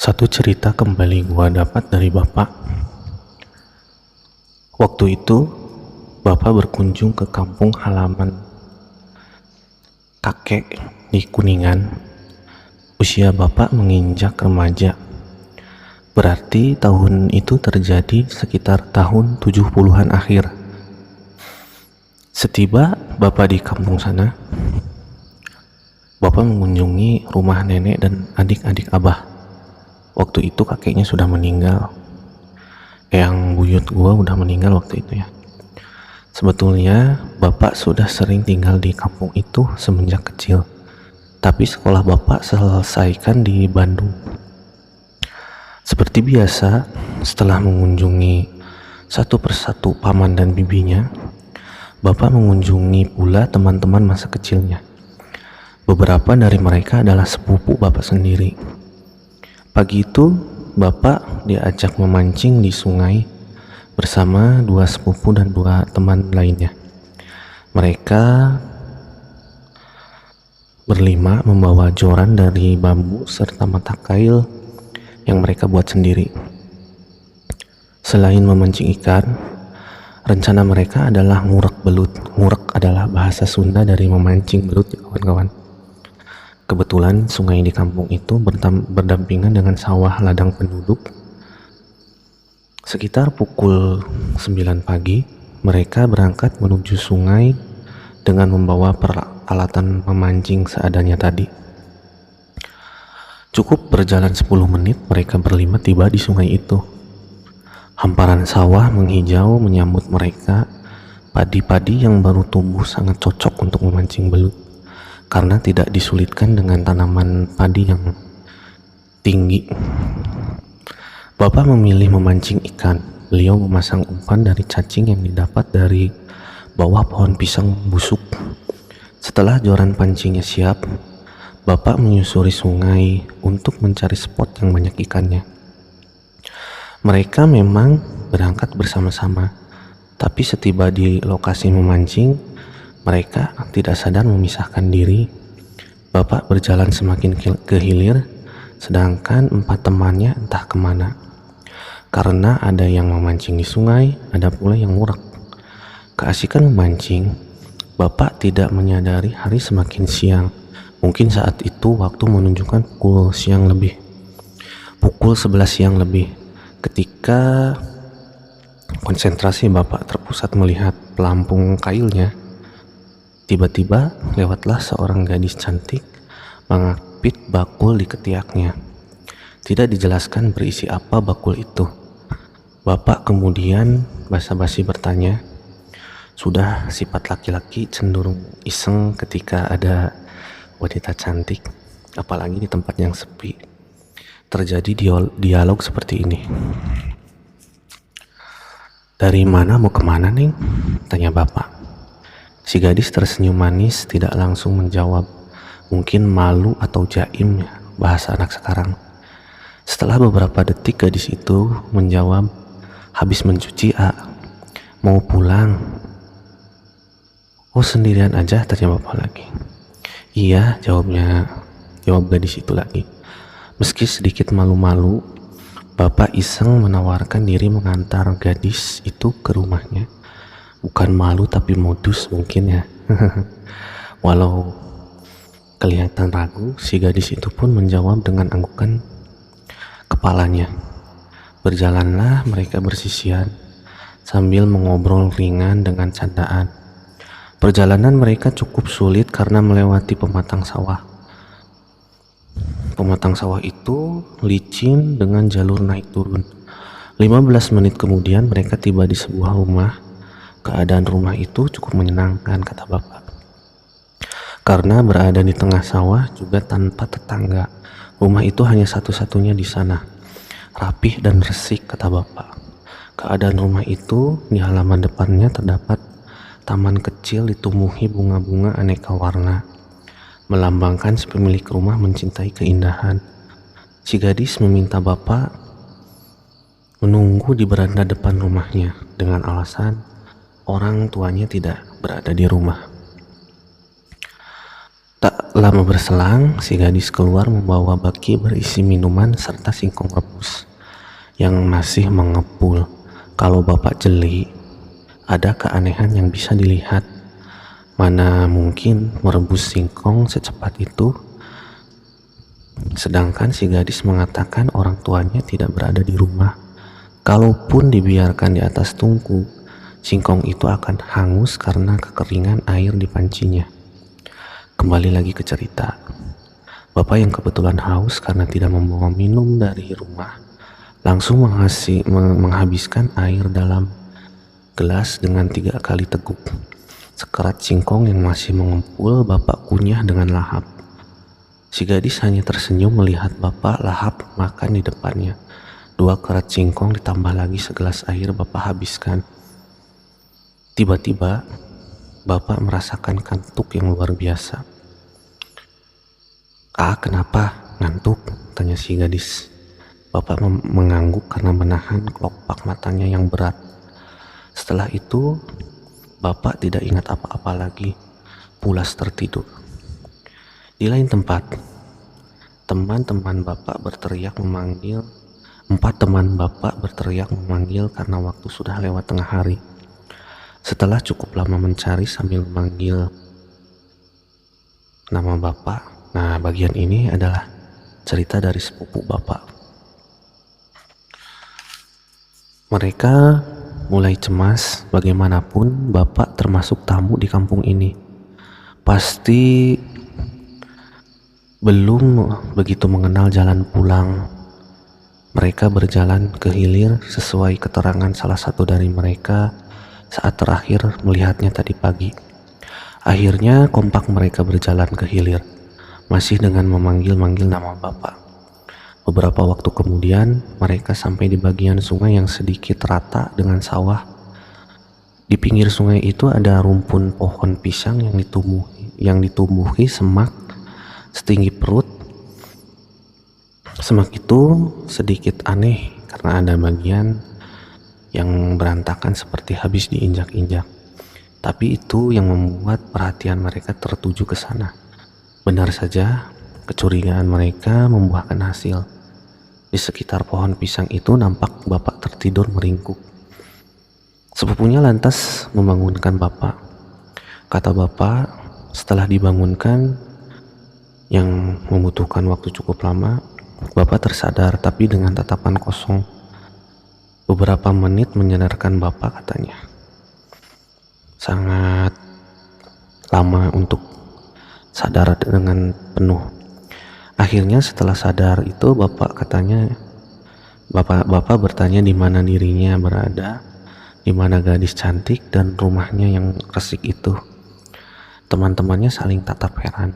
Satu cerita kembali gua dapat dari bapak. Waktu itu, bapak berkunjung ke kampung halaman kakek di Kuningan. Usia bapak menginjak remaja. Berarti tahun itu terjadi sekitar tahun 70-an akhir. Setiba bapak di kampung sana, bapak mengunjungi rumah nenek dan adik-adik abah. Waktu itu kakeknya sudah meninggal. Yang buyut gua udah meninggal waktu itu ya. Sebetulnya bapak sudah sering tinggal di kampung itu semenjak kecil, tapi sekolah bapak selesaikan di Bandung. Seperti biasa, setelah mengunjungi satu persatu paman dan bibinya, bapak mengunjungi pula teman-teman masa kecilnya. Beberapa dari mereka adalah sepupu bapak sendiri. Pagi itu, bapak diajak memancing di sungai bersama dua sepupu dan dua teman lainnya. Mereka berlima membawa joran dari bambu serta mata kail yang mereka buat sendiri. Selain memancing ikan, rencana mereka adalah ngurek belut. Ngurek adalah bahasa Sunda dari memancing belut ya kawan-kawan. Kebetulan sungai di kampung itu berdampingan dengan sawah ladang penduduk. Sekitar pukul 9 pagi, mereka berangkat menuju sungai dengan membawa peralatan memancing seadanya tadi. Cukup berjalan 10 menit, mereka berlima tiba di sungai itu. Hamparan sawah menghijau menyambut mereka. Padi-padi yang baru tumbuh sangat cocok untuk memancing belut, karena tidak disulitkan dengan tanaman padi yang tinggi. Bapak memilih memancing ikan. Beliau memasang umpan dari cacing yang didapat dari bawah pohon pisang busuk. Setelah joran pancingnya siap, bapak menyusuri sungai untuk mencari spot yang banyak ikannya. Mereka memang berangkat bersama-sama, tapi setiba di lokasi memancing, mereka tidak sadar memisahkan diri. Bapak berjalan semakin ke hilir, sedangkan 4 temannya entah kemana. Karena ada yang memancing di sungai, ada pula yang ngurek. Keasikan memancing, bapak tidak menyadari hari semakin siang. Mungkin saat itu waktu menunjukkan pukul 11 siang lebih. Ketika konsentrasi bapak terpusat melihat pelampung kailnya, tiba-tiba lewatlah seorang gadis cantik mengapit bakul di ketiaknya. Tidak dijelaskan berisi apa bakul itu. Bapak kemudian basa-basi bertanya. Sudah sifat laki-laki cenderung iseng ketika ada wanita cantik, apalagi di tempat yang sepi. Terjadi dialog seperti ini. Dari mana mau kemana, Neng? Tanya bapak. Si gadis tersenyum manis, tidak langsung menjawab. Mungkin malu atau jaim ya, bahasa anak sekarang. Setelah beberapa detik gadis itu menjawab, habis mencuci mau pulang. Oh, sendirian aja, tanya bapak lagi. Iya, jawab gadis itu lagi. Meski sedikit malu-malu, bapak iseng menawarkan diri mengantar gadis itu ke rumahnya. Bukan malu tapi modus mungkin ya. Walau kelihatan ragu, si gadis itu pun menjawab dengan anggukan kepalanya. Berjalanlah mereka bersisian sambil mengobrol ringan dengan candaan. Perjalanan mereka cukup sulit karena melewati pematang sawah. Pematang sawah itu licin dengan jalur naik turun. 15 menit kemudian mereka tiba di sebuah rumah. Keadaan rumah itu cukup menyenangkan, kata bapak. Karena berada di tengah sawah juga tanpa tetangga. Rumah itu hanya satu-satunya di sana. Rapih dan resik, kata bapak. Keadaan rumah itu di halaman depannya terdapat taman kecil ditumbuhi bunga-bunga aneka warna, melambangkan si pemilik rumah mencintai keindahan. Si gadis meminta bapak menunggu di beranda depan rumahnya dengan alasan orang tuanya tidak berada di rumah. Tak lama berselang, si gadis keluar membawa baki berisi minuman serta singkong rebus yang masih mengepul. Kalau bapak jeli, ada keanehan yang bisa dilihat. Mana mungkin merebus singkong secepat itu, sedangkan si gadis mengatakan orang tuanya tidak berada di rumah. Kalaupun dibiarkan di atas tungku, singkong itu akan hangus karena kekeringan air di pancinya. Kembali lagi ke cerita. Bapak yang kebetulan haus karena tidak membawa minum dari rumah, langsung menghabiskan air dalam gelas dengan 3 kali teguk. Sekerat singkong yang masih mengempul bapak kunyah dengan lahap. Si gadis hanya tersenyum melihat bapak lahap makan di depannya. 2 kerat singkong ditambah lagi segelas air bapak habiskan. Tiba-tiba bapak merasakan kantuk yang luar biasa. Kenapa? Ngantuk? Tanya si gadis. Bapak mengangguk karena menahan kelopak matanya yang berat. Setelah itu, bapak tidak ingat apa-apa lagi, pulas tertidur. Di lain tempat, teman-teman bapak berteriak memanggil. 4 teman bapak berteriak memanggil karena waktu sudah lewat tengah hari. Setelah cukup lama mencari sambil memanggil nama bapak. Nah, bagian ini adalah cerita dari sepupu bapak. Mereka mulai cemas, bagaimanapun bapak termasuk tamu di kampung ini. Pasti belum begitu mengenal jalan pulang. Mereka berjalan ke hilir sesuai keterangan salah satu dari mereka saat terakhir melihatnya tadi pagi. Akhirnya kompak mereka berjalan ke hilir, masih dengan memanggil-manggil nama bapak. Beberapa waktu kemudian, mereka sampai di bagian sungai yang sedikit rata dengan sawah. Di pinggir sungai itu ada rumpun pohon pisang yang ditumbuhi semak setinggi perut. Semak itu sedikit aneh karena ada bagian yang berantakan seperti habis diinjak-injak. Tapi itu yang membuat perhatian mereka tertuju ke sana. Benar saja, kecurigaan mereka membuahkan hasil. Di sekitar pohon pisang itu nampak bapak tertidur meringkuk. Sepupunya lantas membangunkan bapak. Kata bapak, setelah dibangunkan yang membutuhkan waktu cukup lama, bapak tersadar tapi dengan tatapan kosong. Beberapa menit menyadarkan bapak, katanya. Sangat lama untuk sadar dengan penuh. Akhirnya setelah sadar itu bapak bertanya di mana dirinya berada, di mana gadis cantik dan rumahnya yang resik itu. Teman-temannya saling tatap heran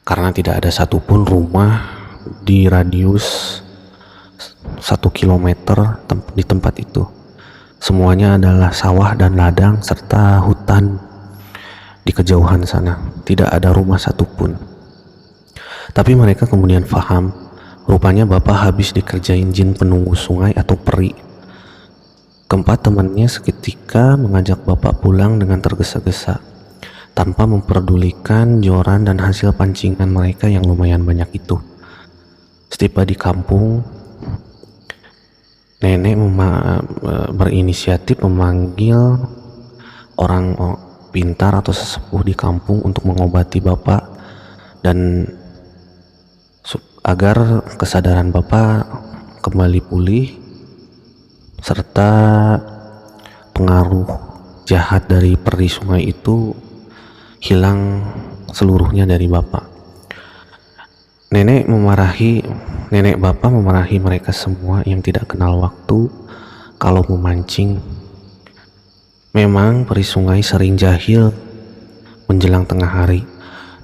karena tidak ada satupun rumah di radius 1 kilometer di tempat itu. Semuanya adalah sawah dan ladang serta hutan. Di kejauhan sana tidak ada rumah satupun. Tapi mereka kemudian paham, rupanya bapak habis dikerjain jin penunggu sungai atau peri. Keempat temannya seketika mengajak bapak pulang dengan tergesa-gesa, tanpa memperdulikan joran dan hasil pancingan mereka yang lumayan banyak itu. Setiba di kampung, nenek berinisiatif memanggil orang pintar atau sesepuh di kampung untuk mengobati bapak dan agar kesadaran bapak kembali pulih serta pengaruh jahat dari peri sungai itu hilang seluruhnya dari bapak. Nenek bapak memarahi mereka semua yang tidak kenal waktu kalau memancing. Memang peri sungai sering jahil menjelang tengah hari,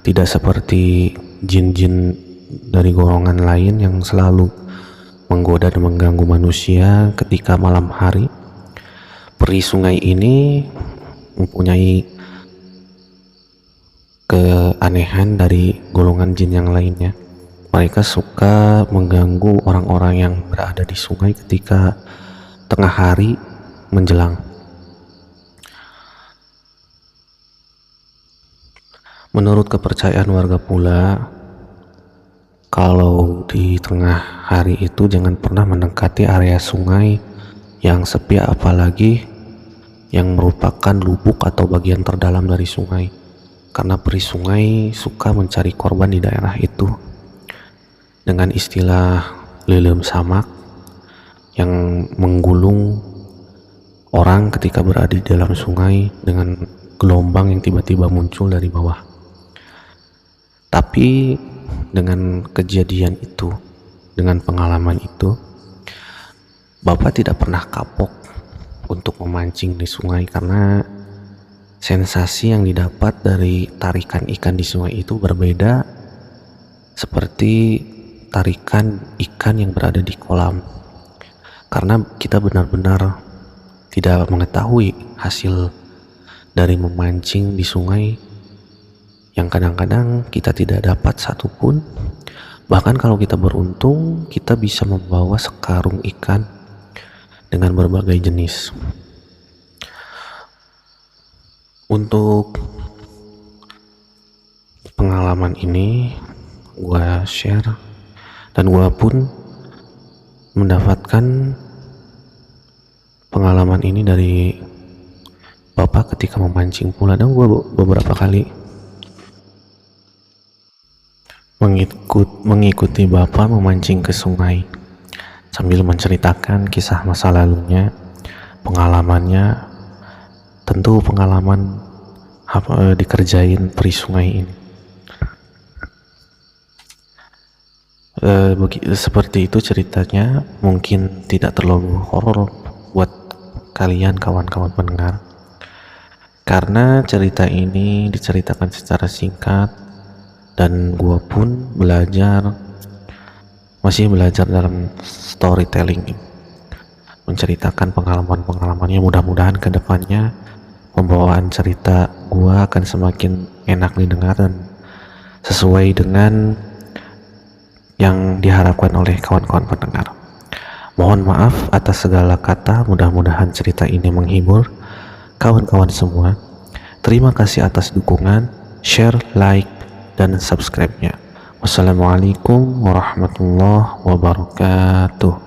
tidak seperti jin-jin dari golongan lain yang selalu menggoda dan mengganggu manusia ketika malam hari. Peri sungai ini mempunyai keanehan dari golongan jin yang lainnya. Mereka suka mengganggu orang-orang yang berada di sungai ketika tengah hari menjelang. Menurut kepercayaan warga pula, kalau di tengah hari itu jangan pernah mendekati area sungai yang sepi, apalagi yang merupakan lubuk atau bagian terdalam dari sungai, karena peri sungai suka mencari korban di daerah itu. Dengan istilah lelem samak yang menggulung orang ketika berada di dalam sungai dengan gelombang yang tiba-tiba muncul dari bawah. Tapi dengan kejadian itu, dengan pengalaman itu, Bapak tidak pernah kapok untuk memancing di sungai, karena sensasi yang didapat dari tarikan ikan di sungai itu berbeda seperti tarikan ikan yang berada di kolam, karena kita benar-benar tidak mengetahui hasil dari memancing di sungai, yang kadang-kadang kita tidak dapat satupun. Bahkan kalau kita beruntung, kita bisa membawa sekarung ikan dengan berbagai jenis. Untuk pengalaman ini gua share, dan gua pun mendapatkan pengalaman ini dari Bapak ketika memancing pula, dan gua beberapa kali mengikuti Bapak memancing ke sungai sambil menceritakan kisah masa lalunya, pengalamannya. Tentu pengalaman dikerjain peri sungai ini. Seperti itu ceritanya, mungkin tidak terlalu horor buat kalian kawan-kawan pendengar, karena cerita ini diceritakan secara singkat, dan gua pun masih belajar dalam storytelling, menceritakan pengalaman-pengalamannya. Mudah-mudahan kedepannya pembawaan cerita gua akan semakin enak didengar dan sesuai dengan yang diharapkan oleh kawan-kawan pendengar. Mohon maaf atas segala kata, mudah-mudahan cerita ini menghibur kawan-kawan semua. Terima kasih atas dukungan, share, like, dan subscribe-nya. Wassalamualaikum warahmatullahi wabarakatuh.